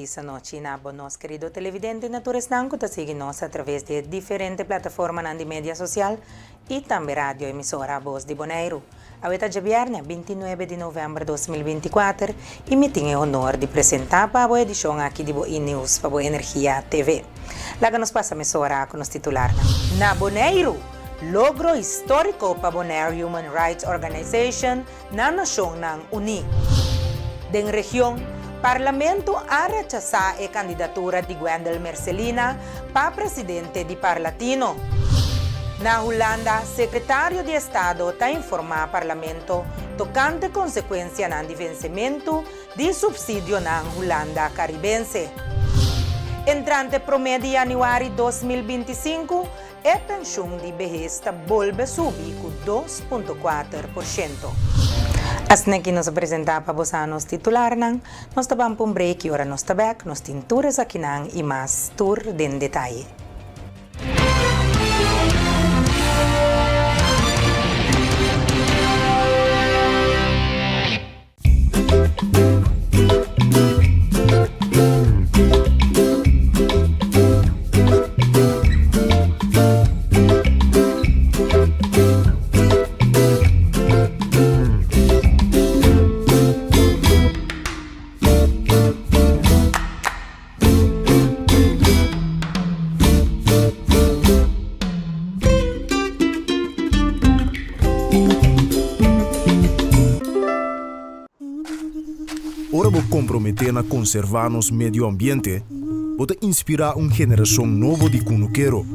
essa noite na nós querido televidente naturas nanco tá seguindo nós através de diferentes plataformas na mídia social e também rádio emissora Voz de Bonaire. A data de viernes, 29 de novembro de 2024, e me tenho o honor de apresentar para a edição aqui de Boa News para Boa Energia TV. Lá que nos passa a emissora com os titular na Bonaire. Logro histórico para Bonaire Human Rights Organization na Nação Uni. Den região, Parlamento a rechazar a candidatura de Wendel Mercelina para presidente de Parlatino. Na Holanda, secretário de Estado está informando ao Parlamento tocante consequência no vencimento de subsídio na Holanda caribense. Entrante promedio de januário de 2025, a pensão de vejez volve a subir com 2,4%. Assim que nos apresentamos para você nos titular, nós vamos um break e agora nós estamos nos tinturas aqui e mais tour de detalhe. Ora vou comprometer a conservar nosso meio ambiente, vou inspirar uma geração nova de cunuqueiro.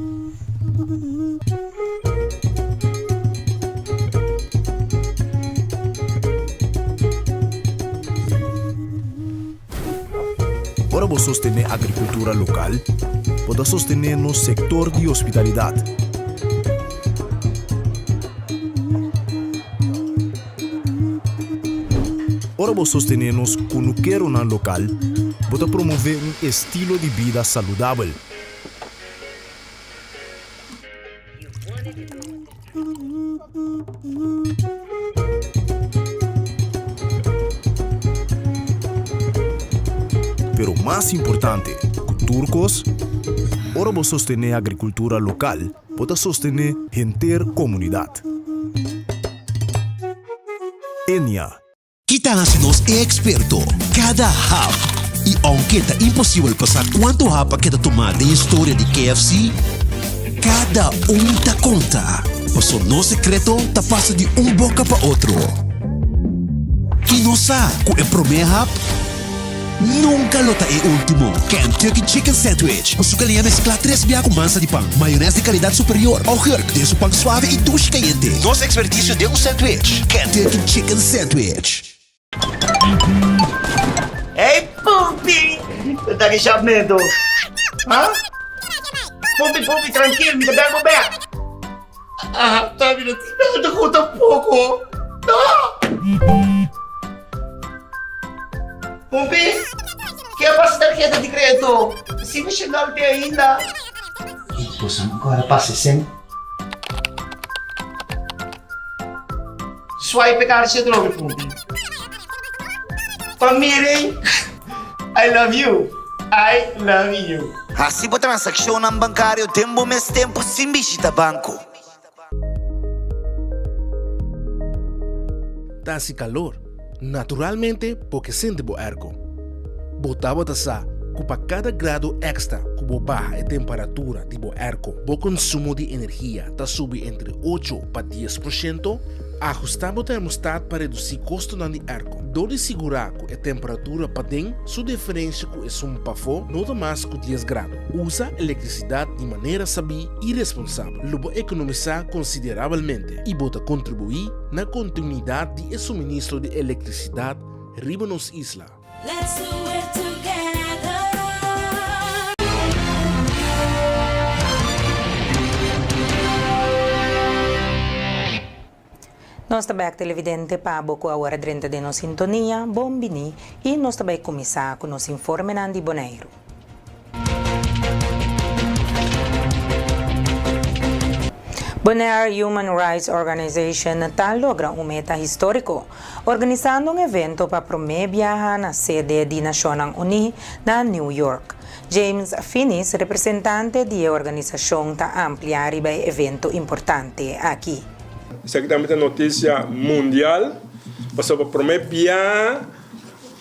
Ora vou sostener a agricultura local, vou sostener no setor de hospitalidade. Ora vou sostener nos cunuqueiro na local, vou promover um estilo de vida saudável. Pero mais importante, turcos, ora vou sostener a agricultura local, vou sostener a comunidade. Enia. Kita nos é experto cada hap. E aunque tá impossível passar quanto hapa que tomar da história de KFC, cada tá conta. Mas o nosso secreto tá passa de boca para outro. E não sabe que o primeiro hap nunca lota é último. Kentucky Chicken Sandwich. O sucalinha mescla 3 biá com massa de pão, maionese de qualidade superior, ao herc de pão suave e duche quente. Nosso expertício de sandwich. Kentucky Chicken Sandwich. Hey, Pupi! Tá que chave medo? Hã? Pupi, tranquilo, me dá o back. Ah, tá vendo? Não conta pouco. Pupi, que é para tarjeta de crédito? Se me chegar até ainda. Poxa, agora passa sem. Swipe card siya droga, Pupi. Pamiring, I love you. I love you. Assim por transação bancário, tempo mais tempo sem visita banco. Tá-se calor, naturalmente porque sente bo ergo. Botava sa, para cada grado extra que bo baixa a temperatura de bo ergo, bo consumo de energia tá sube entre 8 para 10%, ajustar o termostato para reduzir custo na ergo. Dole segurar que a temperatura para dentro, sua diferença com é um pafo, não mais que 10 graus. Usa eletricidade de maneira sabia e responsável. Lobo economizar consideravelmente e bota contribuir na continuidade de suministro de eletricidade riba nos isla. Let's do it together. Nós também televidente para boco a hora 30 de nossa sintonia, bom bini, e nós também começar com nosso informe de Bonaire. Bonaire Human Rights Organization Natal logra um meta histórico, organizando um evento para promover viajar na sede da Nações Unidas na New York. James Finis, representante da organização, está ampliar o evento importante aqui. Exatamente a notícia mundial, para promover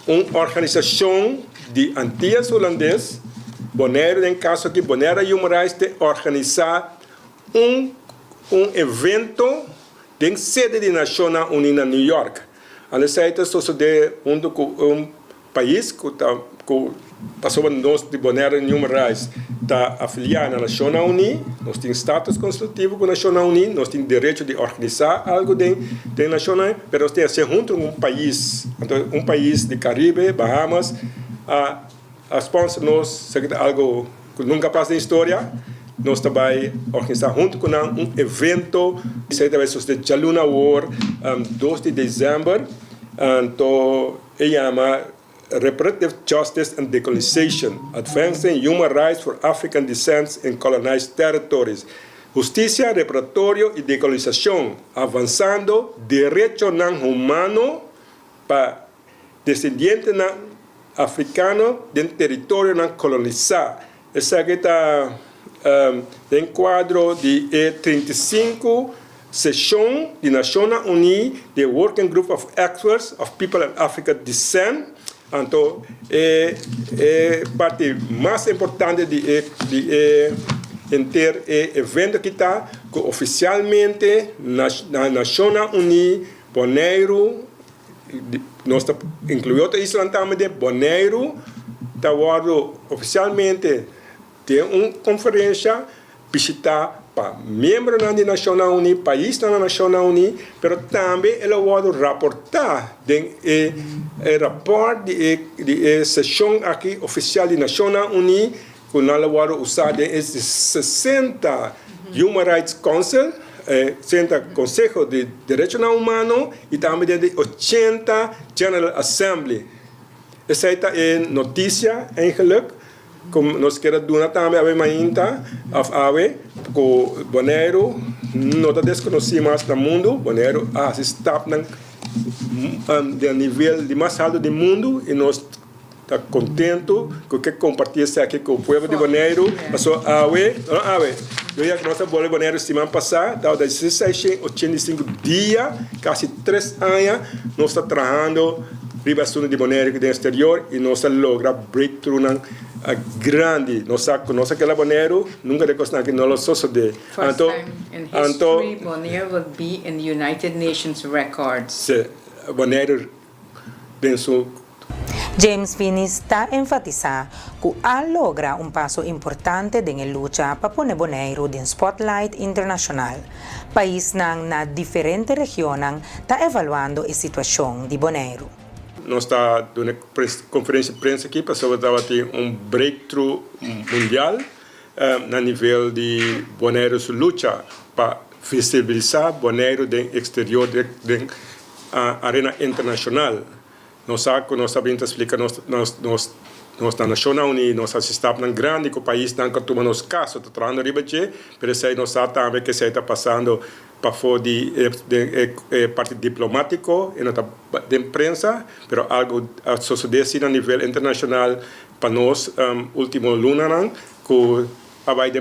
uma organização de Antillas Holandês, Bonaire, em caso aqui, Bonaire Human Rights, de organizar um evento em sede da Nações Unidas na New York. Além disso, de um país que passou nós de Bonaire Human Rights está afiliado à Nações Unidas, nós temos status consultivo com a Nações Unidas, nós temos direito de organizar algo da Nações Unidas, mas nós temos que ser junto com um país de Caribe, Bahamas, a sponsor nós, algo que nunca passa na história. Nós também organizamos junto com um evento, que vai ser de Jaluna War, 2 de dezembro, então, chama Reproductive Justice and Decolonization, Advancing Human Rights for African Descents in Colonized Territories. Justiça, reprodutório e decolonização, avançando direito humano para descendentes africanos de território não colonizado. Essa aqui está em quadro de 35 sessão de Nações Unidas, the Working Group of Experts of People of African Descent. Então, é parte mais importante de ter evento que está oficialmente na Nações Unidas, Bonaire, nós incluímos a Islândia também, Bonaire, está oficialmente tem uma conferência visitar para membros da Nações Unidas, país da Nações Unidas, mas também ela pode raportar o rapport de sessão aqui oficial da Nações Unidas, que ela pode usar de 60 Human Rights Council, 60 Conselho de Direitos Humanos e também de 80 General Assembly. Essa é a notícia, eigenlijk. Como nós queremos dar também a mainta, que Bonaire não desconhece mais no mundo, Bonaire está no nível de mais alto do mundo e nós estamos contentes com que compartilhar aqui com o povo de Bonaire. Passou eu ia que nossa bola de Bonaire semana passada, estava de 16 a 85 dias, quase 3 anos, nós estamos trabalhando ribação de Bonaire do exterior e nós logramos breakthrough grande. Nossa aquela Bonaire nunca recostamos que não só de. First time in history, Bonaire will be in the United Nations records. Se Bonaire penso. James Finis está enfatizando que ha logra um passo importante na luta para pôr Bonaire no spotlight internacional. País na diferentes regiões está avaliando a situação de Bonaire. Nós estamos numa conferência de imprensa aqui para ter um breakthrough mundial no nível de Bonaire sua luta para visibilizar Bonaire no exterior da arena internacional. Nós sabemos explicar nós na Nações Unidas, nós assistimos um grande país que toma nos casos, está trabalhando riba mas nós sabemos também que está passando para fora de parte diplomático e de imprensa, mas algo sucede a nível internacional para nós, último luna, que vai de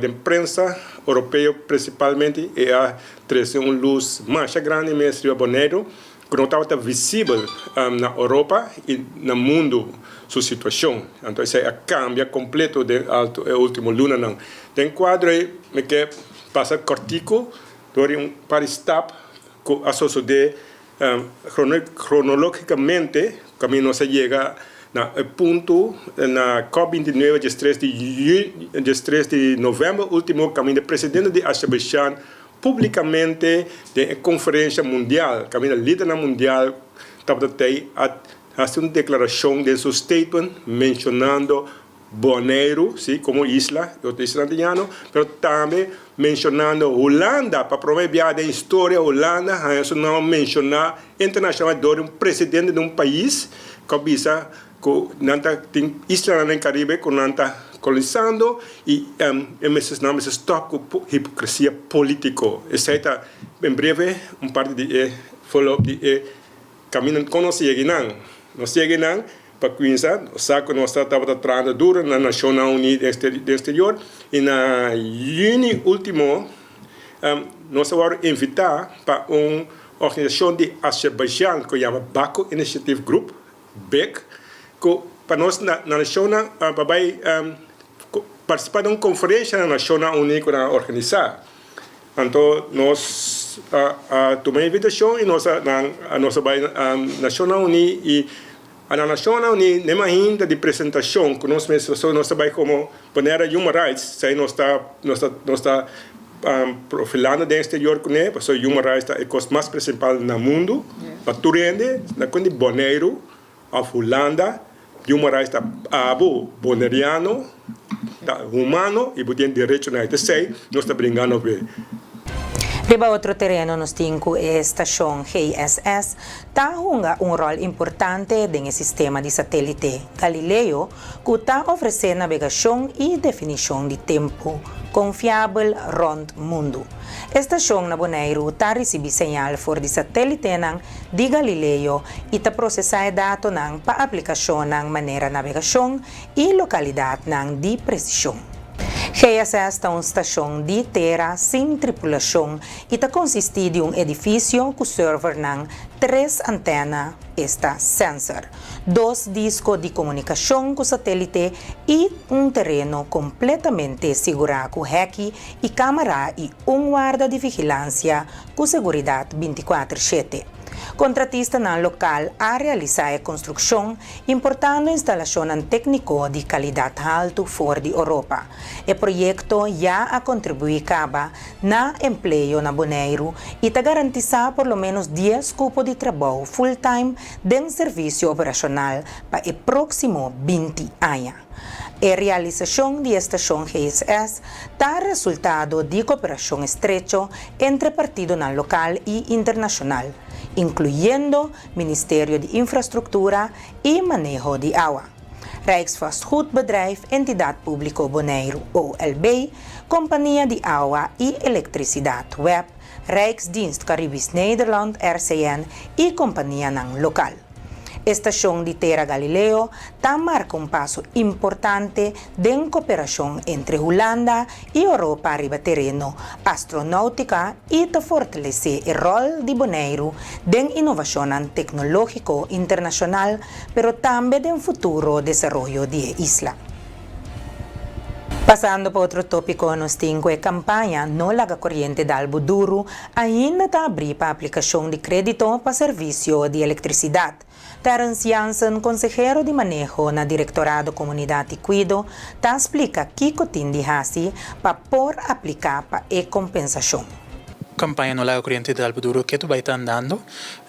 imprensa europeia principalmente, e a trazer uma luz mais grande mesmo Bonaire, que não estava visível na Europa e no mundo sua situação. Então, isso é cambia completo do último luna. Tem quadro me que passa cortico, para estar associado cronologicamente, caminho se chega na ponto na COP29 de 3 de novembro, último caminho do presidente de Azerbaijão publicamente de conferência mundial, caminho líder mundial, estava a uma declaração de seu statement mencionando Bonaire, sim, como isla, islandiano, mas também mencionando Holanda, para promover a história Holanda, isso não mencionar internacional de um presidente de um país que visa que tem isla no Caribe com colonizando e esses nomes stop com hipocrisia político. Essa em breve parte de follow de caminho com nós cheguinang para Queensland, o saco nós estava tratando duro na Nacional Unida de Exterior e na junho último nós vamos invitar para uma organização de Azerbaijão que chama Baku Initiative Group, BEC, que para nós na Nacional para participar de uma conferência na Nacional Unida para organizar. Então nós tomamos a invitação e nós vai na Nacional Unida e a Nacional Unida nem ainda de apresentação que nós vai como bandeira Human Rights, aí nós está profilando no exterior com ele, porque Human Rights é a coisa mais principal no mundo. Para Turende, na conde Bonaire, a Holanda, Human Rights é boneriano, humano e tem direito na IT, nós está brincando com Riba outro terreno nos tinku é a estação GNSS está jugando um rol importante no sistema de satélite Galileo que está oferecendo navegação e definição de tempo confiável rond mundo. A estação na Bonaire está recebendo sinal for de satélite de Galileo e está processando dados para aplicação na maneira navegação e localidade de precisão. GNSS é uma estação de terra sem tripulação e está consiste de um edifício com server com 3 antenas, sensor, 2 discos de comunicação com satélite e um terreno completamente seguro com hack e câmera e guarda de vigilância com segurança 24/7. Contratista no local a realizar a construção, importando instalação técnico de qualidade alta fora de Europa. O projeto já a contribuir na emprego na Bonaire e está garantizar por lo menos 10 cupos de trabalho full-time de serviço operacional para o próximo 20 anos. A realização da estação GNSS está resultado de cooperação estrecha entre partidos local e internacional, incluyendo Ministério de Infraestrutura e Manejo de Agua, Rijksvastgoedbedrijf Entidade Público Bonaire OLB, Companhia de Agua e Eletricidade WEB, Rijksdienst Caribisch Nederland RCN e Companhia Local. A estação de terra Galileo está marca um passo importante de cooperação entre Holanda e Europa arriba terreno astronáutica e está fortalecer o rol de Bonaire de inovação tecnológica internacional, pero também de futuro desenvolvimento de isla. Passando para outro tópico, nos temos a campanha No Laga Corriente d'Albo Duro ainda está abrindo para a aplicação de crédito para serviço de eletricidade. Terence Jansen, consejero de manejo na Directorado Comunidade e Cuido, está explica que cotin de hasi para por aplicar para a compensação. Campanha No Lago Corriente d'Albo Duro que tu vai estar andando,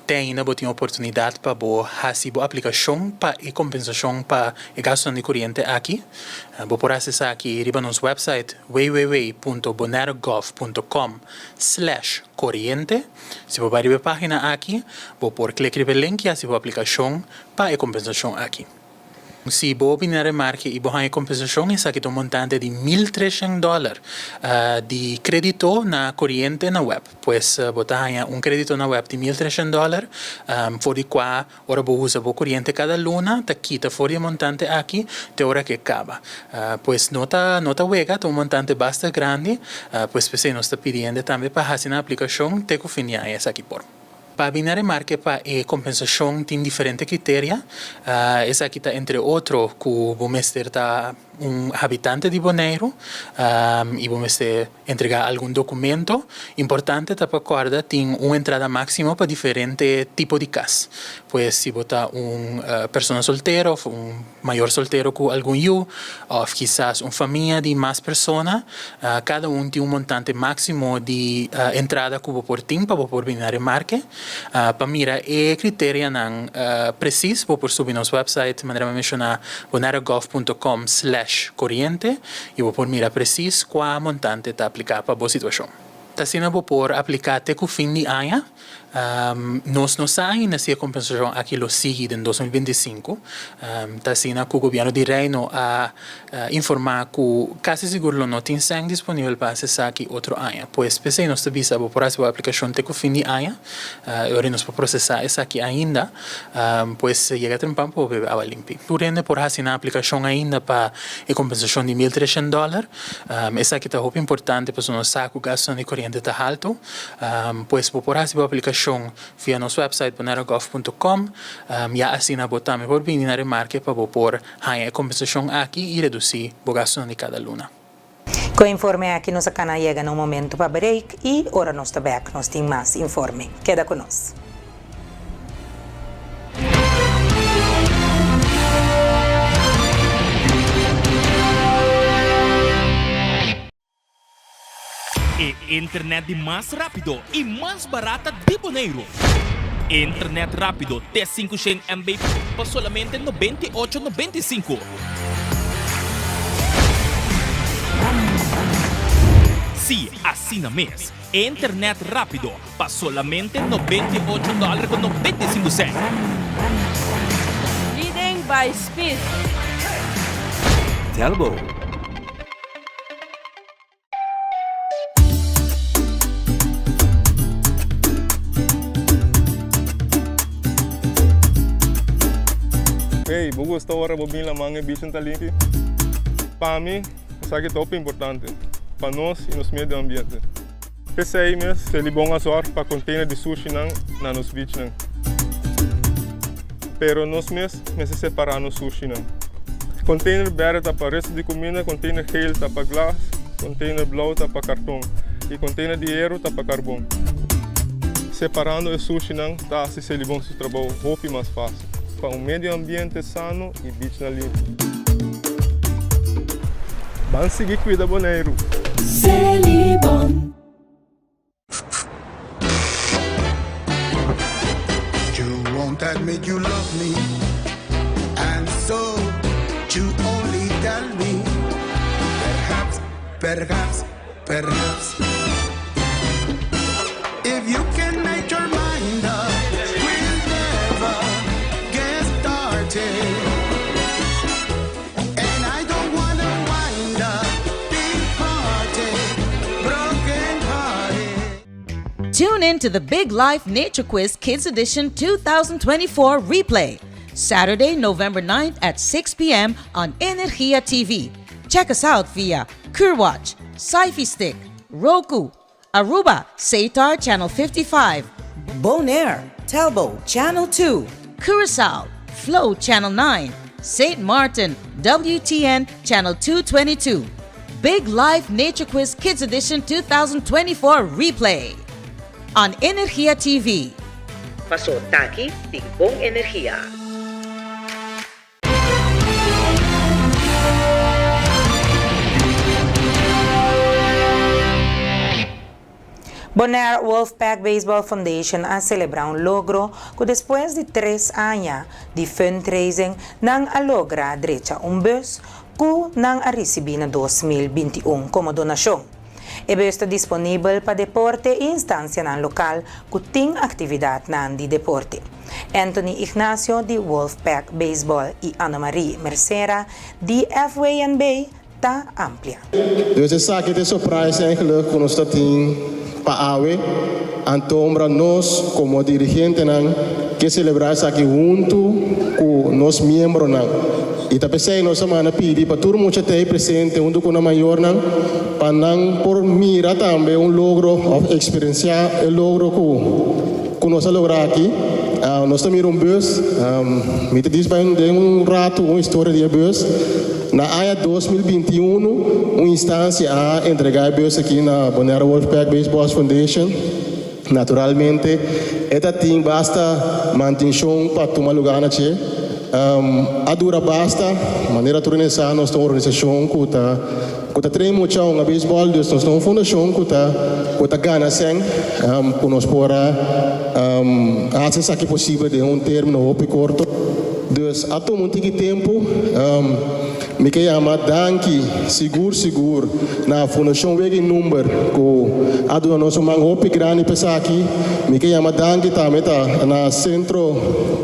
tem ainda uma oportunidade para fazer a aplicação para a compensação para o gasto de corrente aqui. Vou por acessar aqui no nosso website www.bonairegov.com/corriente. Se você vai a página aqui, vou por clicar no link e fazer a aplicação para a compensação aqui. Se você vier a marca e você a compensação, é aqui um montante de $1,300 de crédito na corriente na web. Pois você tem crédito na web de $1,300, por o qual ora você usa a corriente cada luna, está quita fora o montante aqui, até hora que acaba. Pois nota wega, um montante bastante grande, pois você nos está pedindo também para fazer a aplicação, tem que finalizar essa aqui por. Para binar marca para a compensação tem diferentes critérios. Essa aqui está entre outros que você está habitante de Bonaire e você entregar algum documento importante para guardar tem uma entrada máxima para diferentes tipos de casa. Pois se você pessoa solteira, maior solteiro com algum ou quizás uma família de mais pessoas, cada tem montante máximo de entrada que você tem para você binar marca. Para mirar o critério preciso, vou subir no nosso website, maneira mencionar bonairegov.com/corriente e vou mirar preciso qual montante está aplicado para a boa situação. Assim, vou por aplicar até o fim de ano, Nós não saímos nessa compensação aqui lo sigue em 2025. Está sendo que o governo de Reino a informar que quase seguro não tem sangue disponível para acessar aqui outro ano. Pois pensei nós também sabemos por essa aplicação tem que fim de ano. Agora nós para processar essa aqui ainda. Pois chega tempo para a limpi. Durante por assinar a aplicação ainda para a compensação de $1,300. Essa aqui está muito importante para nós saber que o gasto de corrente está alto. Pois por essa aplicação via nosso website bonairogov.com já assina botamos por vir na remarque para pôr a compensação aqui e reduzir o gasto de cada luna. Com informe aqui nos canal chega no momento para break e ora nós também nós tem mais informe. Queda conosco. E internet de mais rápido e mais barata de Bonaire. Internet rápido T5 MB por solamente $98.95. Sí, assina mês. Internet rápido por solamente $98.95. Leading by speed. Telbo. Hey, vou gostar agora de vir lá manhã bicho tá ali. Para mim, isso aqui é top importante para nós e nos meio ambiente. Pensei mesmo, se ele bom azar para container de sushi na nos beach não. Pero nós mesmo separar no sushi não. Container verde tá para resto de comida, container geel tá para glass, container blau tá para cartão e container de aero tá para carvão. Separando o sushi não tá se ele bom seu trabalho roupa mais fácil. Para um meio ambiente sano e beach na limpo. Vamos seguir cuida Bonaire. Celibon. You won't admit you love me, and so you only tell me. Perhaps, if you can make your mind up, we'll never get started. And I don't wanna wind up big hearted, broken hearted. Tune in to the Big Life Nature Quiz Kids Edition 2024 replay, Saturday, November 9th at 6 p.m. on Energia TV. Check us out via Kurwatch, Sci-Fi Stick, Roku, Aruba, Satar Channel 55, Bonaire, Telbo Channel 2, Curacao, Flow Channel 9, St. Martin, WTN Channel 222. Big Life Nature Quiz Kids Edition 2024 replay on Energia TV. Paso Taki, Tigbong Energia. Bonaire Wolfpack Baseball Foundation a celebrar um logro que depois de 3 anos de fundraising não a logra direito bus que não a recebi na 2021 como donação. O bus está disponível para deporte e instância no local que tem atividade de deporte. Anthony Ignacio de Wolfpack Baseball e Ana Marie Mercera de FWNB está amplia. Dus het is een surprise eigenlijk voor ons dat Paawe, Antombra nós como dirigente que celebrar aqui junto com nos membros e também sei nós semana pedi para todo mundo estar presente junto com a maior para não por mira também logro of experienciar o logro que nós lograr aqui. Nós também bus, me diz bem rato uma história de bus. Na área 2021, uma instância a entregar bus aqui na Bonaire Wolfpack Baseball Foundation. Naturalmente, esta tem basta manutenção para tomar lugar na che. A dura basta, maneira de organizar nossa organização que está treinando a beisebol, nós temos uma fundação que está ganhando sem, que nós podemos acessar que possível de termo no curto. Dus, a todo muito tempo, me que chama Danki Seguro na Fundação Wegi Number que a do nosso mangope grande pesa aqui me que chama Danki também tá na Centro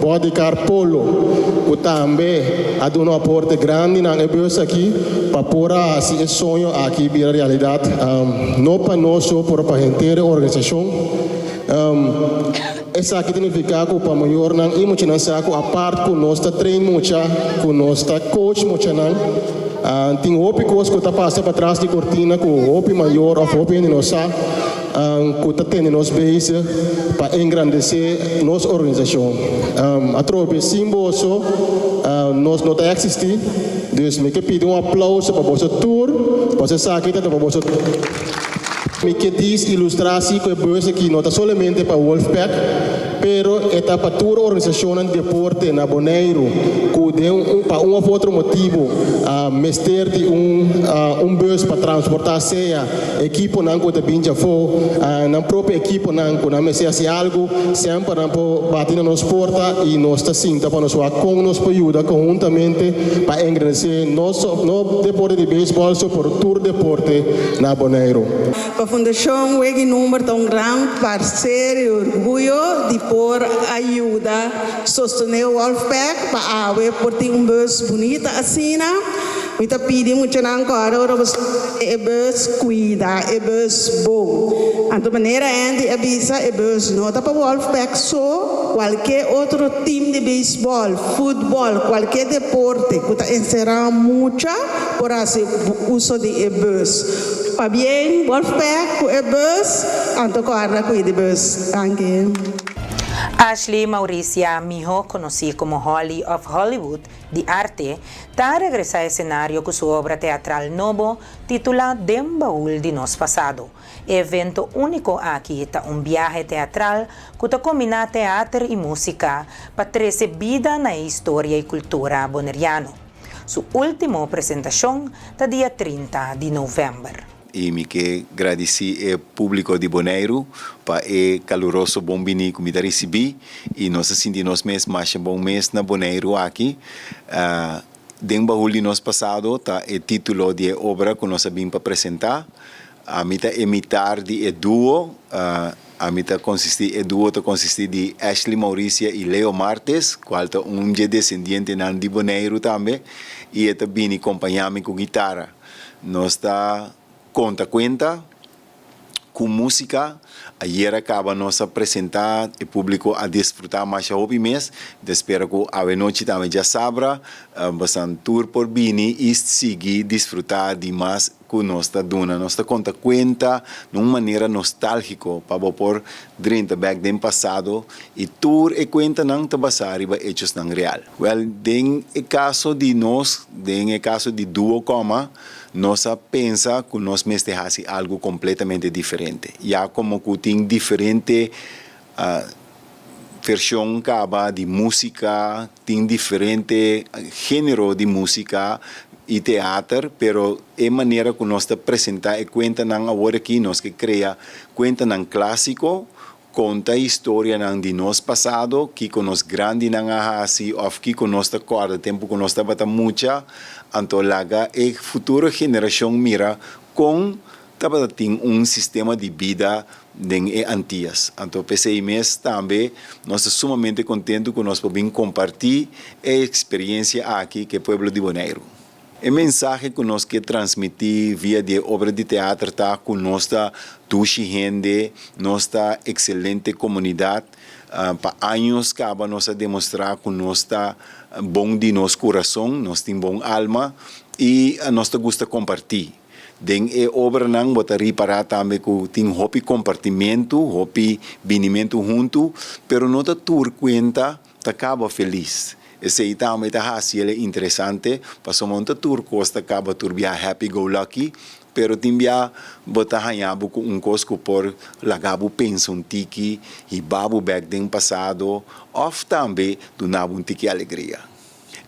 Bodycar Polo que também a do no aporte grande na ebus aqui para pôr esse sonho aqui vira realidade não para nós só para a inteira organização essa aqui significa que para maior não e muito não saco a parte que nós está trein mucha que nós está coach mucha não tem hopi coisa que está passando para trás de cortina que o hopi maior ou hopi de nós que está tendo nós base para engrandecer nossa organização através símbolo nós não está existir dus me que pedir aplauso para você tour para você aqui para você me que diz ilustração que é aqui não está somente para Wolfpack pero é para toda a organização de deporte na Bonaire que deu para um ou outro motivo mestre de bus para transportar seja equipo não que também já foi na própria equipo não que não se faz algo sempre não pode bater na nossa porta e nós está sim para nós com nos ajuda conjuntamente para engrandecer nosso deporte de beisebol por todo deporte na Bonaire. A Fundação Wegi Number é grande parceiro e orgulho de por ajuda sostener o Wolfpack para haver por ter bus bonita assim Kita pedi muito nang agora bus cuida bus bom. Anto maneira ende avisa bus nota para Wolfpack só qualquer outro time de beisebol, futebol, qualquer deporte que encerra mucha por hacer uso de bus. Para bien Wolfpack bus anto agora cuida bus. Danke. Ashley Mauricia Mijo, conocida como Holly of Hollywood, de arte, está a regresar ao cenário com sua obra teatral nova titulada Dem Baúl de Nos Passado. Evento único aqui está viaje teatral que combina teatro e música para trazer vida na história e cultura boneriana. Sua última apresentação está dia 30 de novembro. E me que agradeci ao público de Bonaire para o caloroso bom bini que me recebi e nós sentimos mesmo mais bom mês na Bonaire aqui. Dem Baúl de Nos Passado tá o título de obra que nós vimos para apresentar. A mim tá imitar de duo. A mim tá consistir de Ashley Mauricia e Leo Martes, qual tá descendente de Bonaire também, e é também acompanhar-me com guitarra. Nós tá conta com música. Ayer acaba nós apresentar o público a desfrutar mais o mês. Espero que a noite também já sabra bastante tour por bini e seguir desfrutar de mais que nós está dando. Nós está conta de uma maneira nostálgica para por 30 back do passado e tour e conta não está passar e hechos não real. Well, den o caso de nós, den o caso de duo coma, nós pensa que nós mestejamos algo completamente diferente. Já como que tem diferente versão de música, tem diferente gênero de música e teatro, pero é maneira que nós apresenta e conta não agora aqui nós que cria conta não clássico, conta a história de nós passado, que com nós grande não assim, ou que com nós acorda tempo que nós bata muita, então laga a futura geração mira com tem sistema de vida em Antillas. Então, pensei mesmo também, nós estamos sumamente contentes que nós podemos compartilhar a experiência aqui que é o povo de Bonaire. O mensagem que nós queremos transmitir via de obra de teatro está com nossa duche gente, nossa excelente comunidade. Para anos acaba nós a demonstrar que nós está bom de nosso coração, nós temos bom alma e nós gosta compartilhar. Den obra não bota reparar também que tem hopi compartimento, hopi vinimento junto, pero não tá tur conta, tá acaba feliz. Esse aí também tá assim, ele é interessante, passou monta tur costa acaba tur via happy go lucky, pero tem via bota hanhabo com cosco por lagabo pensa tiki e babu back den passado, of também do nabo tiki alegria.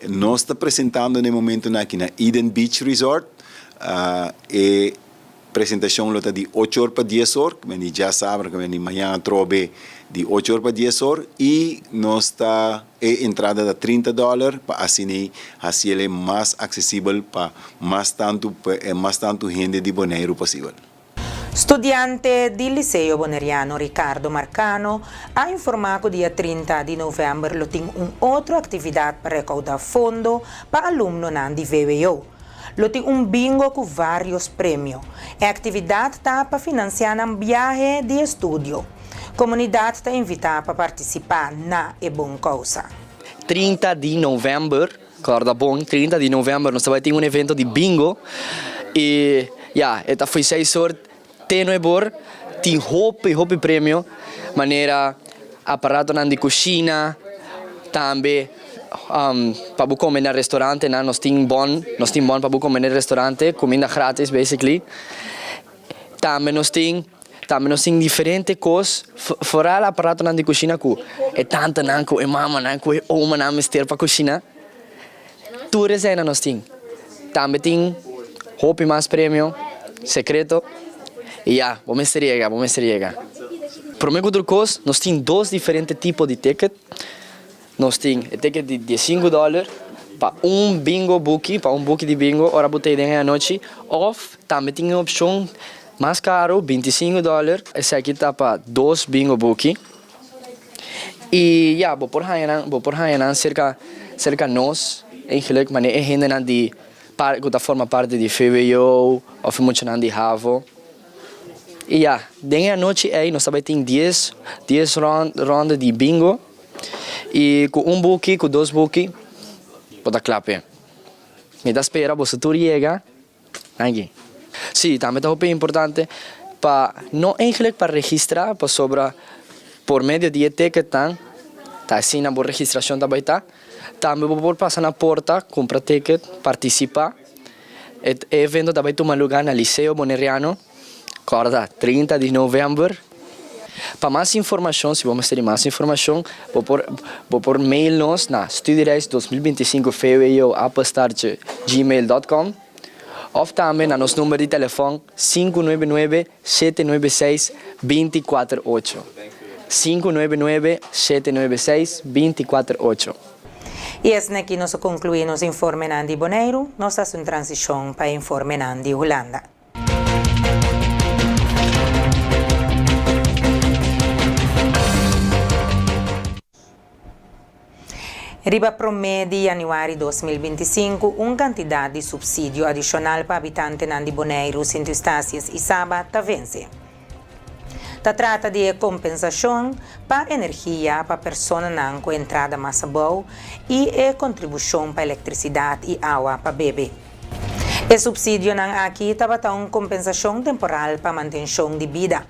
Nós está apresentando no momento aqui na Eden Beach Resort. presentação lota de 8 horas para 10 horas, que já sabe que amanhã trobe de 8 horas para 10 horas, e nós está entrada de $30 para assim ele mais acessível para mais tanto gente de Bonaire possível. Studiante del Liceo Boneriano Ricardo Marcano ha informato dia 30 di novembre lo ting outra atividade para recaudar fundo para aluno nan di VWO. Lo ting bingo com vários prêmios. A atividade está para financiar um viagem de estudo. Comunidade está invitada para participar na bom causa. 30 di novembre, claro, da bom, 30 di novembre nós vai ter evento de bingo e esta foi 6 horas. Tem hope prêmio, maneira aparato de cozinha, também para comer no restaurante, nós temos bom para comer no restaurante, comida grátis basically. Também nós temos diferentes coisas, fora o aparato de cozinha que é tanta nanco, é mama nanco, é oma na mister para cozinha. Tudo isso nós temos. Também tem hope mais prêmio, secreto. E vamos chegar. Para mim, outra coisa, nós temos 2 diferentes tipos de ticket. Nós temos o ticket de $15 para bingo bookie, para bookie de bingo, hora botei de à noite. Ou também tem a opção mais caro, $25. Esse aqui está para 2 bingo bookie. E vou por aí cerca nós, eigenlijk, mas é gente que forma parte de FBO, ou muito de Havo. E dentro da noite aí nós também temos 10 rondas de bingo e com bookie, com 2 bookie, pode clapar. Me dá espera, você tudo chega aqui. Sim, também é muito importante para não para registrar, para sobra por meio de ticket tá assim na boa registração também tá. Também vou passar na porta, comprar ticket, participar. E evento também toma lugar no Liceo Boneriano. Acorda, 30 de novembro. Para mais informação, se vamos ter mais informação, vou por mail nos na studiereis2025fwo@gmail.com ou também no nosso número de telefone 599-796-248. 599-796-248. E assim aqui nós concluímos o informe Nandi Bonaire, nós estamos em transição para o informe Nandi Holanda. Riba promete de januário 2025 uma quantidade de subsídio adicional para habitantes de Bonaire, Centro Estácias e Saba está vence. Trata de compensação para energia para pessoas com entrada mais boa e contribuição para eletricidade e água para beber. O subsídio aqui estava uma compensação temporal para manutenção de vida,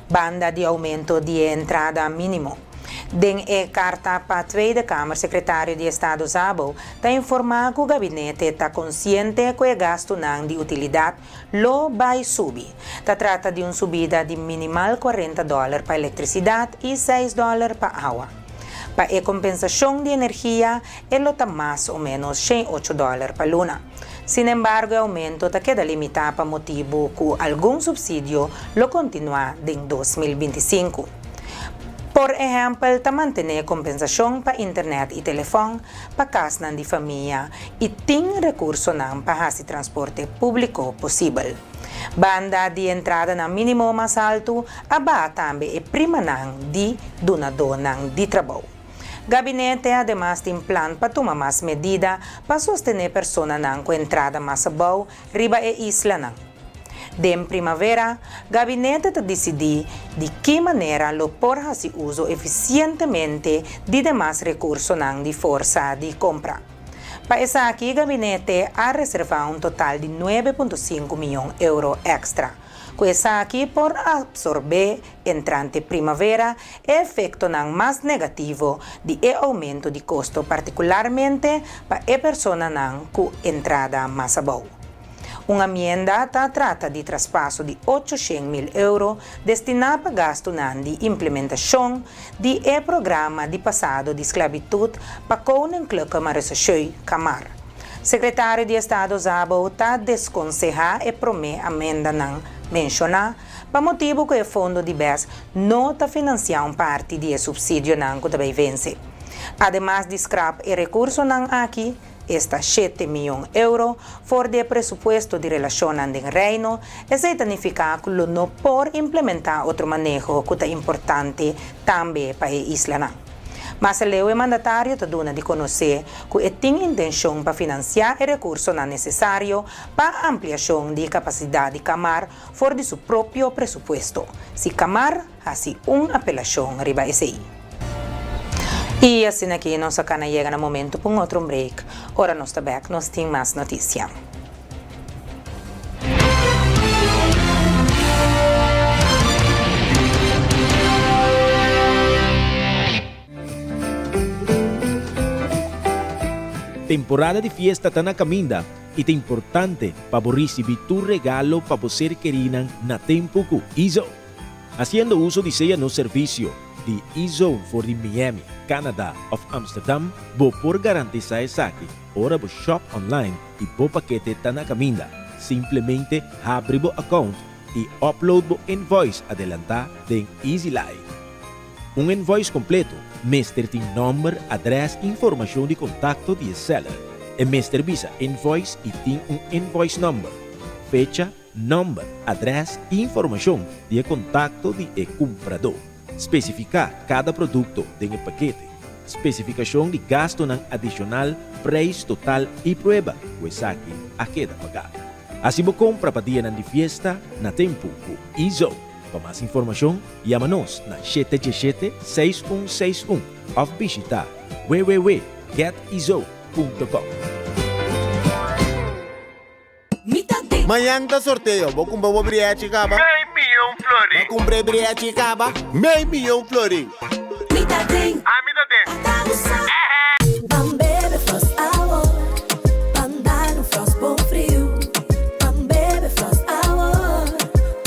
banda de aumento de entrada mínimo. Den carta para a Tweede Kamer, secretário de Estado Zabo, está informado que o gabinete está consciente que o gasto de utilidade lo vai subir. Trata de uma subida de minimal $40 para eletricidade e $6 para água. Para a compensação de energia, ele está mais ou menos $8 para luna. Sin embargo, o aumento está queda limitado para motivo que algum subsídio lo continua em 2025. Por exemplo, está manter compensação para internet e telefone para casas de família e tem recurso para esse transporte público possível. Banda de entrada na mínimo mais alto, aba também é prima de donador de trabalho. Gabinete, además, tem plano para tomar mais medidas para sostener pessoas com entrada mais boa riba e isla. De primavera, o gabinete decidiu de que maneira lo porra se uso eficientemente de demais recursos de força de compra. Para isso aqui, o gabinete ha reservado total de €9,5 milhões extra. Com isso aqui, por absorver entrante primavera, efeito mais negativo de aumento de custo, particularmente para a pessoa com entrada mais boa. Uma emenda trata de traspasso de €800 mil destinado para gasto de implementação de programa de passado de esclavitud para Koninklike Marechaussee Kamar. Secretário de Estado Zabo está desconsejar e promete amenda não mencionar para motivo que o fundo de BES não está financiando parte de subsídio não que também vence. Además de scrap e recurso não aqui, está 7 milhões de euros fora do presupuesto de relação com o reino, e isso significa que não pode implementar outro manejo que é importante também para a isla. Mas o mandatário está dando de conhecer que tem intenção para financiar o recurso necessário para a ampliação de capacidade de Camar fora de seu próprio presupuesto. Se Camar hace uma apelação riba esse. E assim aqui, nós acá chega no momento para outro break. Ora, nós está back, nós temos mais notícia. Temporada de fiesta está na caminda e é importante para receber tu regalo para você querer na tempo com Izo. Haciendo uso de seu no serviço de Izo for the Miami, Canada of Amsterdam, vou por garantizar aqui. Ora vou shop online e vou paquete está na caminda. Simplesmente abre o account e upload o invoice adelantar em EasyLife. Um invoice completo, Mr. tem nome, adresse e informação de contato de seller. E Mr. visa invoice e tem invoice number, fecha, nome, adresse e informação de contato de comprador. Especificar cada produto do paquete. Especificação de gasto adicional, preço total e prueba, pues aqui a queda pagar. Assim você compra para dia de fiesta na tempo com Izo. Para mais informação, chama-nos na 717-6161 ou visita www.getizo.com. Manhã da sorteio, vou comprar uma briete caba. Meio milhão florim. Vou comprar briete caba. Meio milhão florim. Me dá tem. Ah, me dá tem. Bebe Frost Hour. Andar no Frost bom frio. Bebe Frost Hour.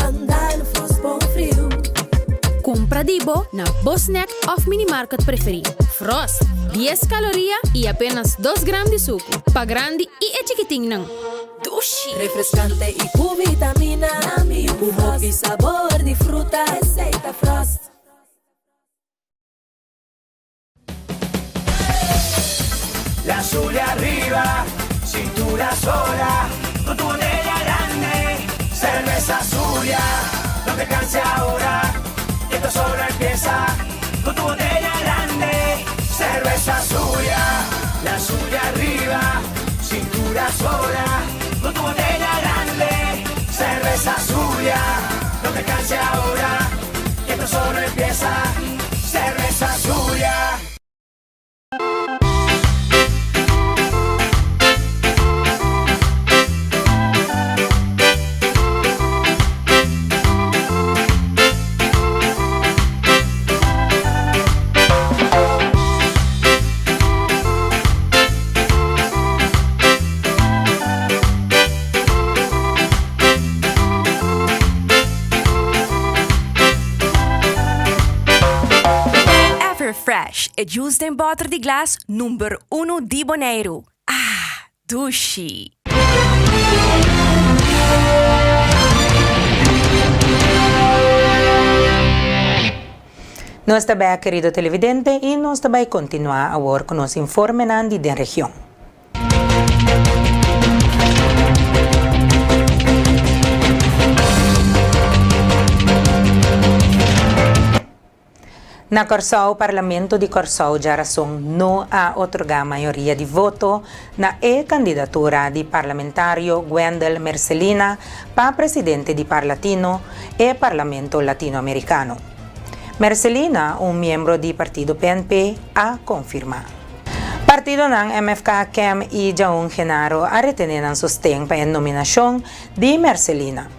Andar no Frost bom frio. Compra Dibo na Bosnack of Minimarket preferido. Frost, 10 calorias e apenas 2 gramas de suco. Pa grande e é chiquitinho não. Dushi. Refrescante y con vitamina. Jugo y sabor de fruta. Receita Frost. La Zulia arriba, cintura sola, con tu botella grande, cerveza Zulia, no te canses ahora, que esto solo empieza, con tu botella grande, cerveza Zulia, la Zulia arriba, cintura sola, con tu botella grande, cerveza Zulia, no te canses ahora, que esto solo empieza, cerveza Zulia. Fresh é juice em bottle de glass número 1 de Bonaire. Ah, Dushi. Nós está bem, querido televidente, e nós também continuar a ver com os informes da região. Na Corsão, o Parlamento de Corsão já razão não a otorgar maioria de voto na candidatura de parlamentário Gwendel Mercelina para presidente de Parlatino e Parlamento Latino-Americano. Mercelina, membro do partido PNP, a confirmar. Partido ng MFK Kem e Jaun Genaro a retener ang sustento para a nominação de Mercelina.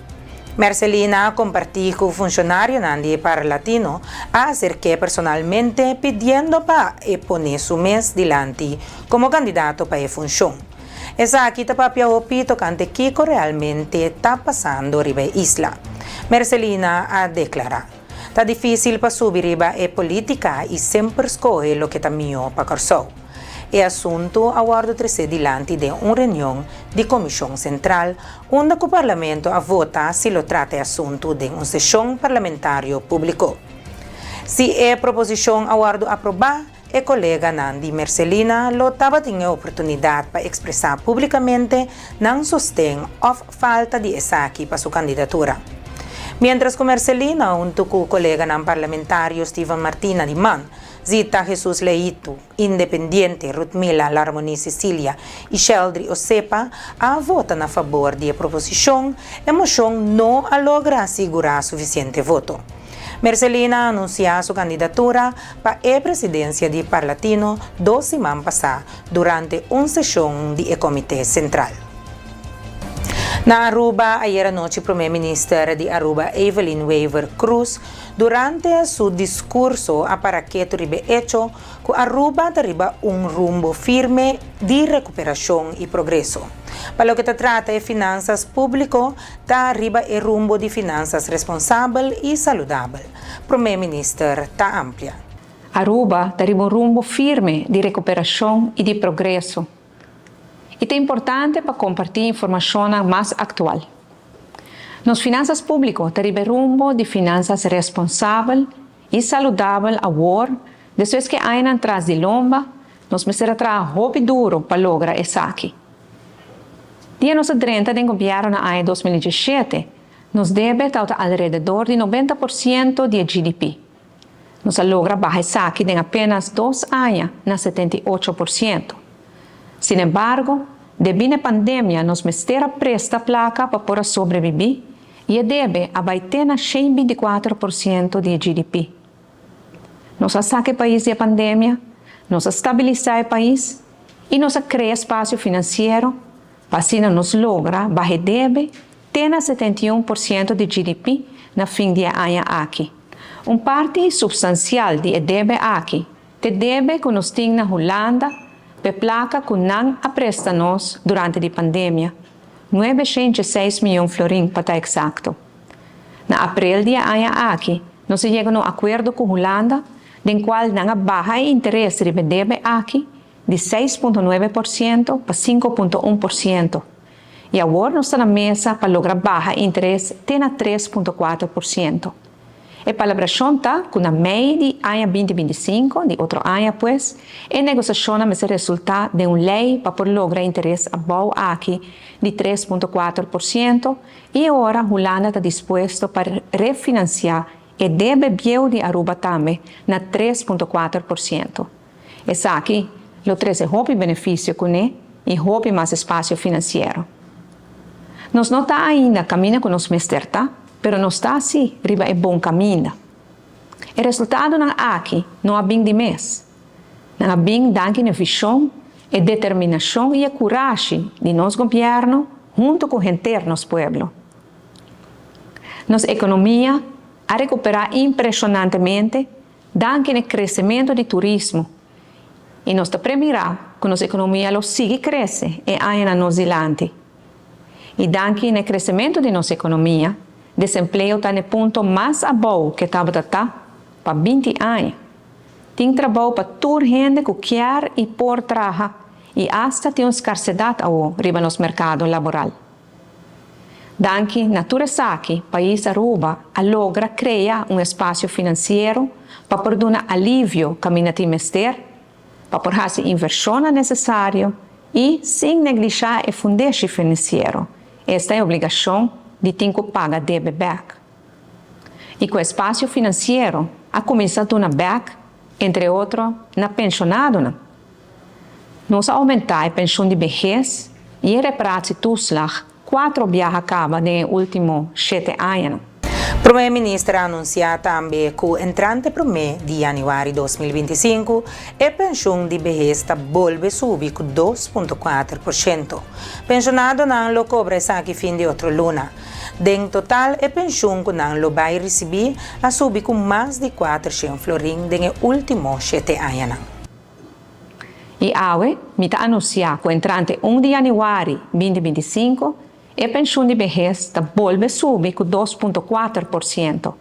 Mercelina compartió con funcionario de Parlatino a acerque personalmente pidiendo para poner su mes delante como candidato para la función. Esa aquí está papia opi tocante Kiko realmente está pasando riba isla. Mercelina ha declarado: está difícil para subir riba política y siempre escoge lo que está mío para Corsão. E assunto aguardo trece diante de uma reunião de Comissão Central, onde o Parlamento a vota se lo trata assunto de uma sessão parlamentar público. Se a proposição aguardo aprovar, e colega Nandi Mercelina lo estava tendo a oportunidade para expressar publicamente não sostém ou falta de esaki para sua candidatura. Mientras que Mercelina, junto com o colega não parlamentário Steven Martina de Man, Zita Jesus Leito, Independiente, Rutmila Larmoni Cecília e Sheldry Osepa, a vota a favor da proposição, a moção não logra assegurar suficiente voto. Mercelina anunciou sua candidatura para a presidência do Parlatino 2 semanas passadas, durante uma sessão do Comitê Central. Na Aruba, ayer anoche, o primeiro-ministro de Aruba, Evelyn Weaver Cruz, durante seu discurso a Paraqueto ribe hecho que Aruba deriva rumbo firme de recuperação e progresso. Para lo que se trata de finanças públicas, está arriba el rumbo de finanças responsável e saudável. O primeiro-ministro está amplia. Aruba deriva rumbo firme de recuperação e de progresso. E é importante para compartilhar informação mais atual. Nas finanças públicas, deriva rumbo de finanças responsável e saudável agora, depois que ainda atrás de lomba, nós precisamos trabalhar duro para lograr isso aqui. Dia nossa 30 do governo na ano 2017, nos deve estar alrededor de 90% de GDP. Nos logra baixar isso aqui em apenas 2 anos, na 78%. Sin embargo, devido à pandemia, nos mestera presta placa para poder sobreviver e deve abater na 124% de GDP. Nos saque o país da pandemia, nos estabilizar o país e nos cria espaço financeiro para assim nos logra baixar deve ter 71% de GDP na fim de ano aqui. Parte substancial de deve aqui te deve que nos tem na Holanda pe placa que não apresta-nos durante a pandemia, 906 milhões de florins para estar exato. Na abril de ano aqui, nós chegamos a um acordo com a Holanda, em qual não baixa o interesse de deve aqui de 6,9% para 5,1%. E agora nós estamos na mesa para lograr baixa interesse de 3,4%. A celebração está que na meio de ano 2025, de outro ano, pues, a negociação vai ser resultado de uma lei para poder lograr interesse abaixo aqui de 3,4% e agora a Holanda está disposto para refinanciar e deve bio de Aruba também na 3,4%. Esse aqui, lo traz houve benefício com ele e houve mais espaço financeiro. Nós não está ainda caminho com nos mesterta, pero não está assim, riba é bom caminho. O resultado não aqui não é bem de mês. Não é bem danke na visão, e determinação e a coragem de nosso governo junto com a gente do nosso povo. Nossa economia a recuperar impressionantemente danke no crescimento do turismo. E nós estamos premiando que nossa economia lo sigue crescer e ainda nos dilante. E danke no crescimento de nossa economia, desemprego está no ponto mais abaixo que estava para 20 anos. Tem trabalho para toda gente que quer e por trabalhar e hasta tem uma escassez riba nos mercado laboral. Danke natureza aqui, país Aruba logra criar espaço financeiro para poder dar alívio caminho de mester, para poder fazer inversão necessária e sem negligenciar o fundo financeiro. Esta é a obrigação de ter que pagar deve back. E com o espaço financeiro, a começar a dar back, entre outros, na pensionado. Nós aumentar a pensão de vejez e reparar-se toeslag 4 viagens acaba nos últimos 7 anos. O primeiro-ministro anunciou também que o entrante para o mês de janeiro de 2025 a pensão de vejez está volve a subir com 2,4%. Pensionado não lo cobra aqui fim de outra luna. Em total, a pensão que não lo vai receber a subir com mais de 400 florins nos últimos 7 anos. E agora, me está anunciando que o entrante 1 de janeiro de 2025 a pensão de vejez está volve a subir com 2,4%.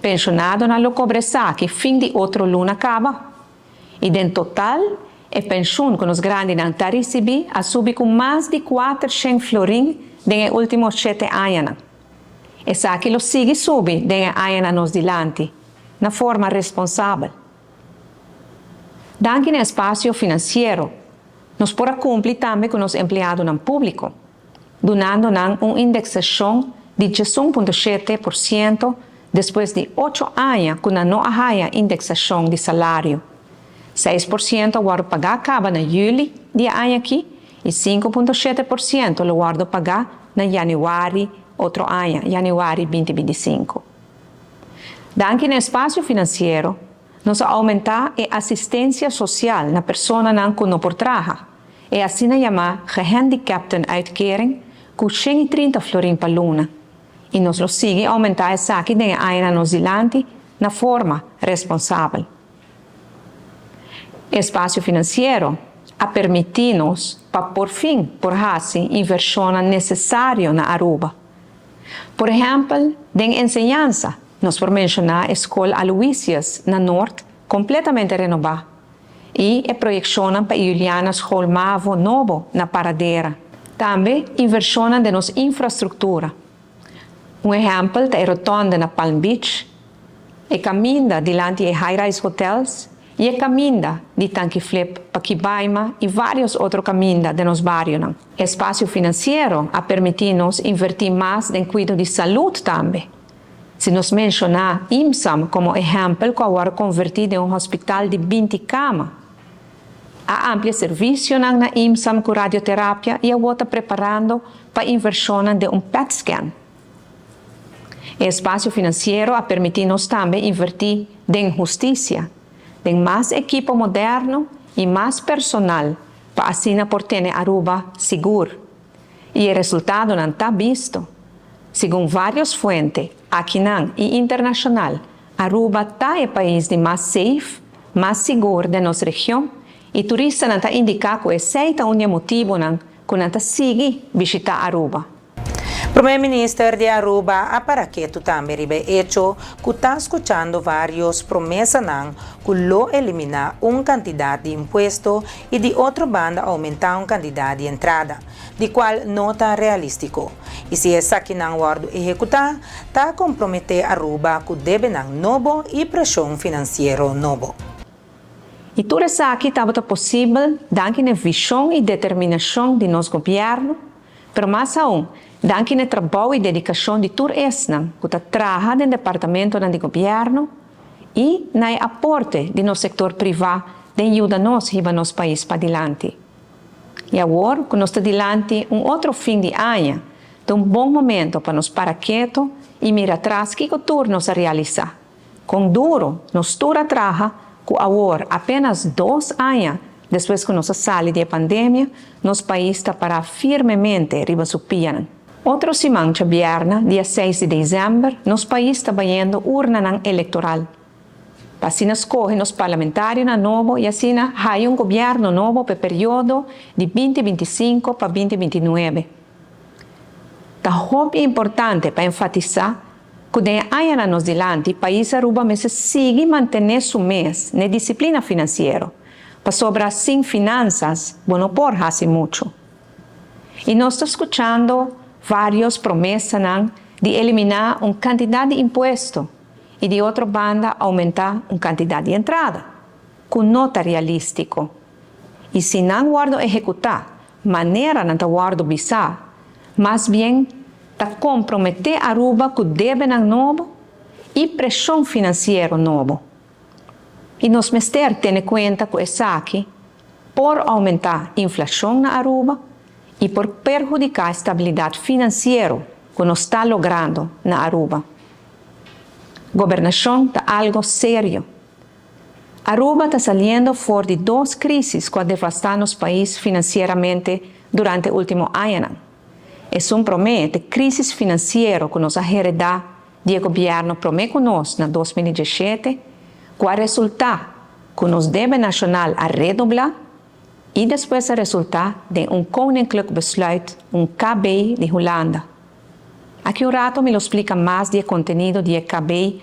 Pensionado não lo cobra aqui fim de outra luna acaba. E em total, e pensión que nos grandes han recibido ha subido con más de 400 florín en los últimos 7 años. Esa que lo sigue subiendo en años nos delante, de forma responsable. Dando el espacio financiero, nos podrá cumplir también con los empleados públicos, donando una indexación de 10.7% después de 8 años con no haya indexación de salario. 6% guardo pagar acaba en julio de año aquí y 5.7% lo guardo pagar en januario otro año, januario 2025. Dando el espacio financiero, nos aumenta a asistencia social na persona que não por trabalhar. E assim na chamada gehandicaptenuitkering com 130 florin per luna. E nos lo sigue aumentar essa aqui de aina nos dilante na forma responsável. Espaço financeiro a permitir-nos para por fim por fazer inversão necessária na Aruba. Por exemplo, de enseñanza, nos por mencionar a Escola Aloysius na Norte, completamente renovada, e a projeção para Juliana School Mavo Novo na Paradera. Também inversão de nossa infraestrutura. Exemplo é a rotonda na Palm Beach, a caminda delante de high-rise hotels e a caminda de Tanque Flip para Kibaima e vários outros caminhos de nos barrios. Espaço financeiro a permitir-nos invertir mais em cuidado de saúde também. Se nos mencionar IMSAM como exemplo, que agora convertido em hospital de 20 camas, há amplo serviço na IMSAM com radioterapia e agora está preparando para a inversão de PET scan. O espaço financeiro a permitir-nos também invertir em justiça, em mais equipo moderno e mais personal para assim por ter Aruba seguro. E o resultado não está visto. Segundo várias fontes, aqui e internacional, Aruba está o país de mais safe, mais seguro da nossa região e turistas não está indicando que esse é o motivo que não sigue visitar Aruba. Primeiro-Ministro de Aruba, a Paraqueto também ribe hecho que está escuchando várias promessas que lo eliminar candidato de impuesto e de outra banda aumentar candidato de entrada, de qual não está realístico. E se essa que não guardo executar, está comprometer Aruba que deve novo e pressão financeira novo. E tudo isso aqui estava possível dando a visão e determinação de nosso governo, mas mais aún, dando o trabalho e dedicação de todo esna que trabalha no departamento do governo e no aporte do nosso setor privado de ajudar-nos a nosso país para adiante. E agora, que nós estamos adiante outro fim de ano, é bom momento para nos parar quietos e mirar atrás que futuro nos realizar. Com duro, nós trabalhamos que agora, apenas 2 anos depois que nós saímos da pandemia, nosso país está parado firmemente riba su piano. Outro semana, dia 6 de dezembro, nosso país está vendo urna eleitoral. Assim escolhe nos parlamentários novo e assim há governo novo para o período de 2025 para 2029. É importante para enfatizar que de anos nos dilante, o país Aruba sigue manter su mês na disciplina financeira, para sobrar sem finanças, não por fazer muito. E nós estamos escutando várias promessas de eliminar quantidade de imposto e de outra banda aumentar quantidade de entrada, que não está realístico. E se não guardo executar, maneira não está guardo visar, mas bem está comprometer Aruba que deve novo e pressão financeira novo. E nós mester ter conta que isso aqui, por aumentar a inflação na Aruba e por perjudicar a estabilidade financeira que nós está logrando na Aruba. Governação está algo sério. Aruba está saindo fora de 2 crises que devastaram os países financeiramente durante o último ano. É promete crise financeira que nos heredou do governo promete conosco em 2017, que vai resultar que nos deve nacional a redoblar e depois a resultar de koninklijk besluit, KB de Holanda. Aqui o rato me lo explica mais do conteúdo do KB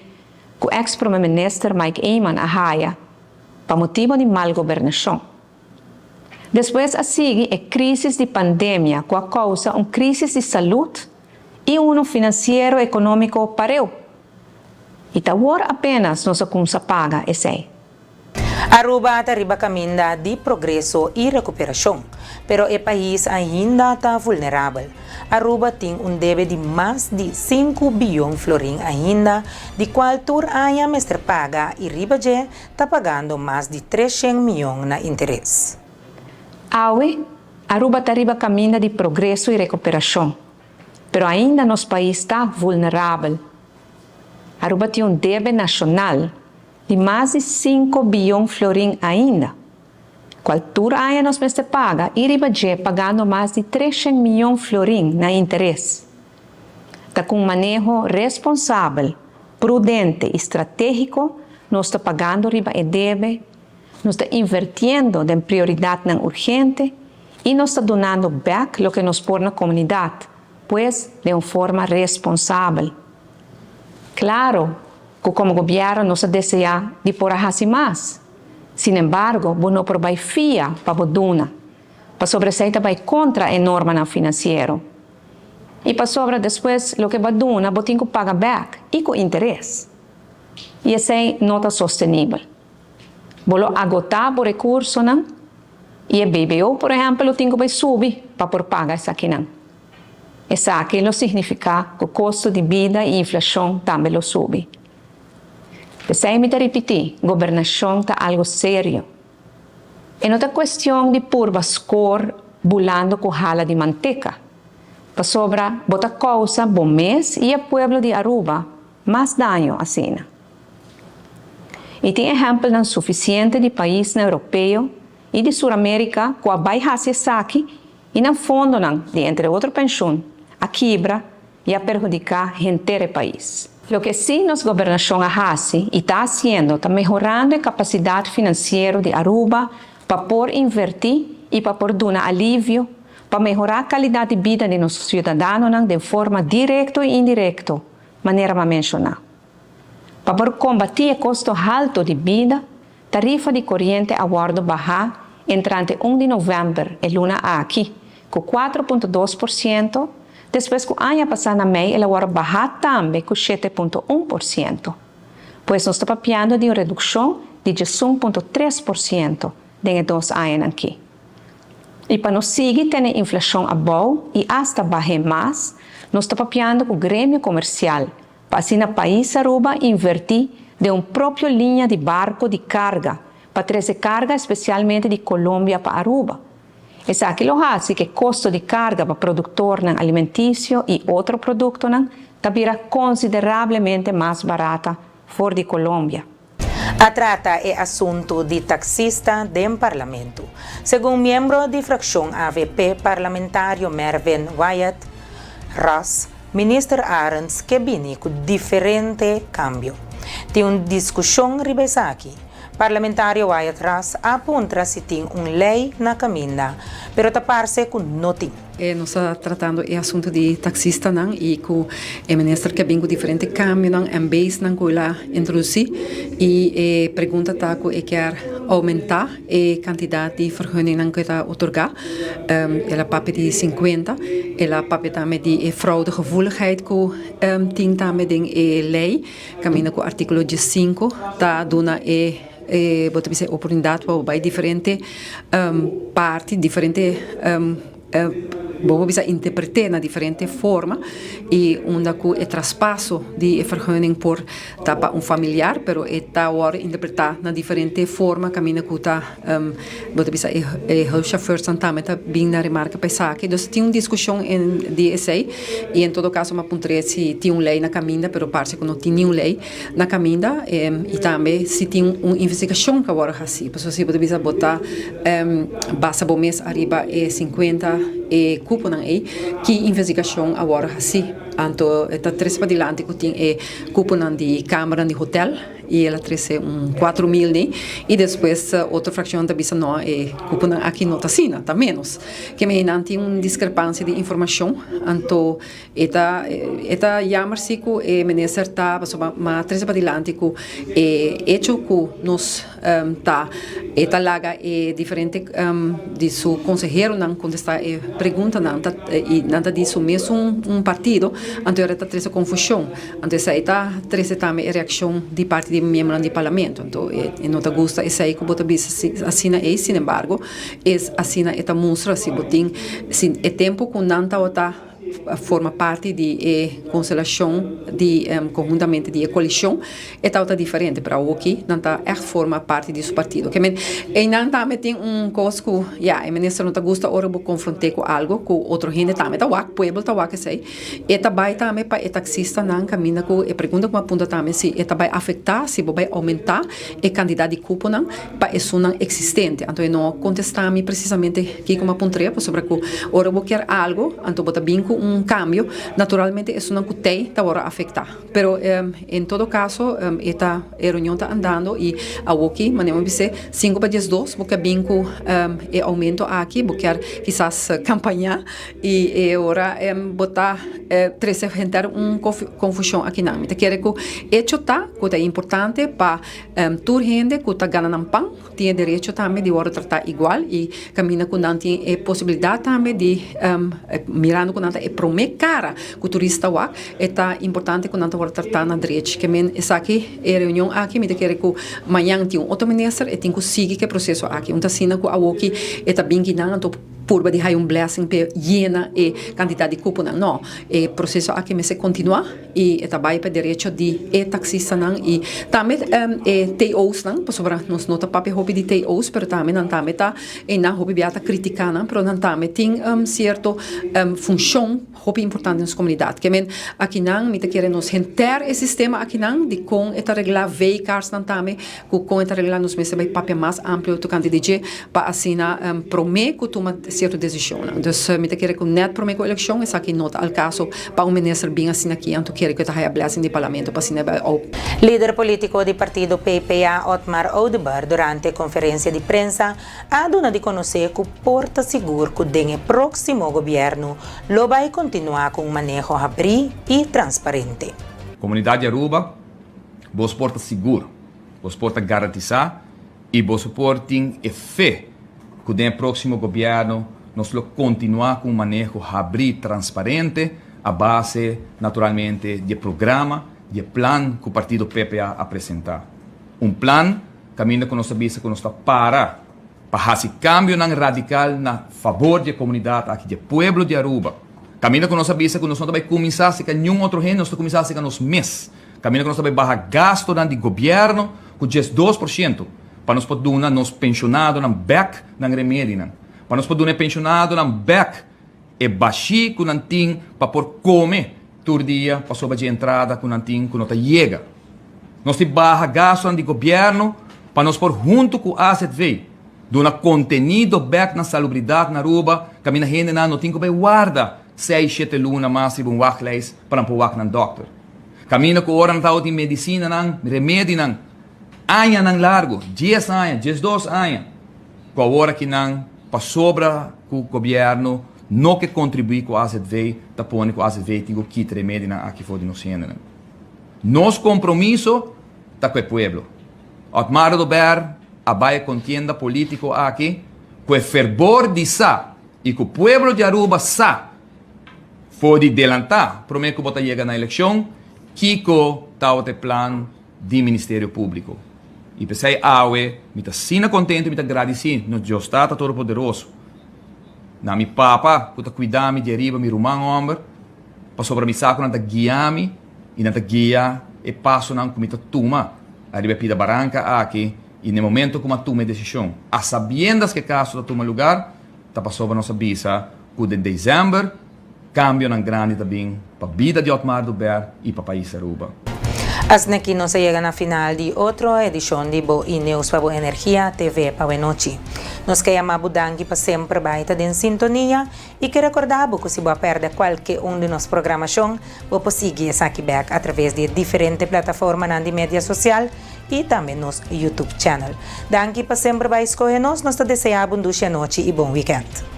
que o ex-primeiro-ministro Mike Eamon arraia para motivo de mal governação. Depois a seguir é crise de pandemia, que causa uma crise de saúde e um financeiro econômico pareu. E agora apenas nossa conta paga esse aí. Aruba arriba caminho de progresso e recuperação, pero o país ainda está vulnerável. Aruba tem débito de mais de 5 bilhões florin ainda, de qual tur haya mestre paga e Ribaje está pagando mais de 300 milhões na interesse. Aruba está arriba caminho de progresso e recuperação, pero ainda nosso país está vulnerável. Aruba tem débito nacional de mais de 5 bilhões florin ainda. Qualtura haya nos mestre paga e Ribaje pagando mais de 300 milhões florin na interesse. Está com manejo responsável, prudente e estratégico, nós está pagando riba e debe, nós está invertindo em prioridade não urgente e nós está donando back o que nos pôr na comunidade, pois de uma forma responsável. Claro, que como governo nós deseja de por assim mais. Sin embargo, não provai fia para a dona, para sobressair vai contra a norma financeira. E para sobra depois, o que a dona, tem que pagar back e com interesse. E assim não está sostenível. Bolo agotar o recurso, não? E a BBO, por exemplo, tem que subir para por pagar isso aqui, não? Isso aqui não significa que o custo de vida e inflação também lo sube. Sem me repetir, governação está algo sério. E não é questão de pôr bascor bulando com hala de manteca. Para sobra, bota causa bom mês e o pueblo de Aruba mais dano assim. E tem exemplo não suficiente de país europeu e de Sul-América que vai fazer aqui e não fundo não de entre outros pensão a quebra e a perjudicar gente do país. O que sim nossa governação faz e está fazendo, está melhorando a capacidade financeira de Aruba para por invertir e para por dar alívio, para melhorar a qualidade de vida de nossos cidadãos de forma direta e indireta, maneira a mencionar. Para por combater o custo alto de vida, tarifa de corrente aguardo baixar em 31 de novembro, e luna aqui, com 4,2%, depois que o ano passado na MEI, ela vai baixar também com 7,1%. Pois nós estamos papiando de uma redução de 1,3% em 2 anos aqui. E para nós seguir tendo inflação a boa e hasta baixar mais, nós estamos papiando com o grêmio comercial, para assim o país Aruba invertir de uma própria linha de barco de carga, para trazer carga especialmente de Colômbia para Aruba. Isso aqui lo hace que o custo de carga para o produtor alimentício e outro produto vira consideravelmente mais barata fora de Colômbia. A trata é assunto de taxista do parlamento. Segundo membro da fração AVP parlamentário Mervyn Wyatt Ross, ministro Arons que vini com diferente cambio. Tem uma discussão ribesaki. Parlamentário Wyatt Ross apunta se tem uma lei na caminha, pero taparse com nothing. Nós estamos tratando o assunto de taxista e com o ministro que vem com diferente câmbio em vez de introduzir e a pergunta está que quer aumentar a quantidade de vergunningen que está otorgada. Ela papel de 50, ela papel também de fraudegevoeligheid que tem também a lei, caminha com o artigo 15, está dando pode ser oportunidade para diferentes partes, diferentes vamos bisa interpretar na diferente forma e onde que o traspasso de vergunning por tapa familiar, pero está agora interpretar na diferente forma caminha que está vamos bisa o chauffeur também está bem na remarca pensar que então tem uma discussão em DSA e em todo caso uma pontuação se tem uma lei na caminha, pero parece que não tem nenhuma lei na caminha e também se tem uma investigação que agora assim, pessoas se pode bisa botar basta bom mês arriba 50 e cupo que investigação agora assim. Então, está três para adiante que tem cupo de câmara de hotel e ela trouxe 4.000, né? E depois outra fração da bisa não cupo aqui não tá assim, tá menos. Que me não tem uma discrepância de informação, então eta jammer-se que minister tá mas três para diante que hecho que nos tá eta laga diferente de seu consejero não contestar pergunta não e nada disso mesmo partido então era três confusão então essa eta três também reação de parte de membros do parlamento então não te gusta essa aí que bota bisa assina sin embargo assina eta mostra se botin sin tempo com nanta outra forma parte de constelação de conjuntamente de coalição é tal diferente para o que não está forma parte de seu partido que e não também tem coisa que a ministra não gosta ora vou confrontar com algo com outro gente também tá o pueblo tá que sei e também para taxista não caminha com e pergunta com aponta também se e vai afetar se vai aumentar a quantidade de cupo não para isso não existente então não contestar me precisamente que como apontei sobre que ora vou querer algo então bota bem com cambio, naturalmente isso não tem tá hora afetar. Pero em todo caso, esta reunião está andando e a aqui, manemos dizer 5 para 10 porque bem com aumento aqui, porque quizás campanha e agora botar 13 gente confusão aqui não. Então quer que hecho tá, que é importante para toda gente que está ganhando pão, tem direito também de hora tratar igual e caminha com não tem possibilidade também de mirando com não prome cara que o turista lá é importante que não está tratar na direita que men essa aqui é reunião aqui me quer que amanhã tem outro ministro e tem que seguir que processo aqui então assim que a aqui é bem que não por de hai blessing pe llena e quantidade de cupo não e processo aqui me se continua e vai para direito de taxista não e também TOs não por sobre nos nota papel hobby de TOs pero também não também tá e na hobby biata criticar não pero não também tem certo função hobby importante nas comunidade que men aqui não me quer nos enter o sistema aqui não de com esta regla veicars não também com esta regla nos me se vai papel mais amplo do candidato para assinar prometo toma certa decisão. Então, me quer que net para a eleição, essa aqui nota ao caso para ministro bem assim aqui, então quer que está a blessing de parlamento para assinar ao Líder político do partido PPA, Otmar Odebar, durante a conferência de prensa, ha dado de conhecer que porta seguro que o próximo governo lo vai continuar com um manejo aberto e transparente. Comunidade Aruba, vos porta seguro, vos porta garantizar e vos portem fé que o próximo governo nós vamos continuar com um manejo aberto transparente a base, naturalmente, de programa, de plano que o partido PPA apresentar. Plan caminha com nossa visa, com nossa para fazer cambio radical na favor da comunidade aqui, do povo de Aruba. Caminha com nossa visa, que nós não vai começar a ser nenhum outro reino, nós vamos começar a ser nos mês. Caminha com nossa visa, barra gasto do governo com 2%. Para nós poder dar nos pensionados nam back na remédio para nós poder dar pensionado nam back e baixi com nantin para por comer todo dia para sobre de entrada com nantin com nota chega nós te barra gasto do governo para nós por junto com a AZV dona contenido back na salubridade na Aruba caminha gente na não tem que guarda 6-7 luna mais e um wachtlijst para não wak na doctor caminha com hora na de medicina nan remédio nan anos nang largo, 10 anos, 12 anos, com a hora que não sobra com o governo, não que contribui com a AZV, tá pondo com a AZV tem que quitar remédio aqui fora de nós. Nosso compromisso tá com o povo. Otmar Odebar, a baia contienda político aqui, com o fervor de sa e com o povo de Aruba sa, pode adelantar, prometo que bota chega na eleição, que tá o plano do Ministério Público. E pensei, me está sendo contente, me está agradecido, no Deus está todo poderoso. Na minha papa, que está cuidando de arriba, meu irmão, homem, para sobre me saco, não está guiando, e não está guiando, e passo não, como está toma, arriba pida barranca aqui, e no momento como toma a decisão, a sabiendas que caso está toma lugar, está passando a nossa visa, que de dezembro, cambio na grande também, para a vida de Otmar Odebar e para o país Aruba. Hasta aquí nos llega a final de otra edición de Bo e News para Bo Energia TV para noche. Nos queremos danki para sempre baita de sintonia e que recordamos que se você perder qualquer de nos programação, você seguir aqui back através de diferentes plataformas na mídia social e também nos YouTube channel. Danki para sempre vai escolher nós te desejamos uma boa noite e bom weekend.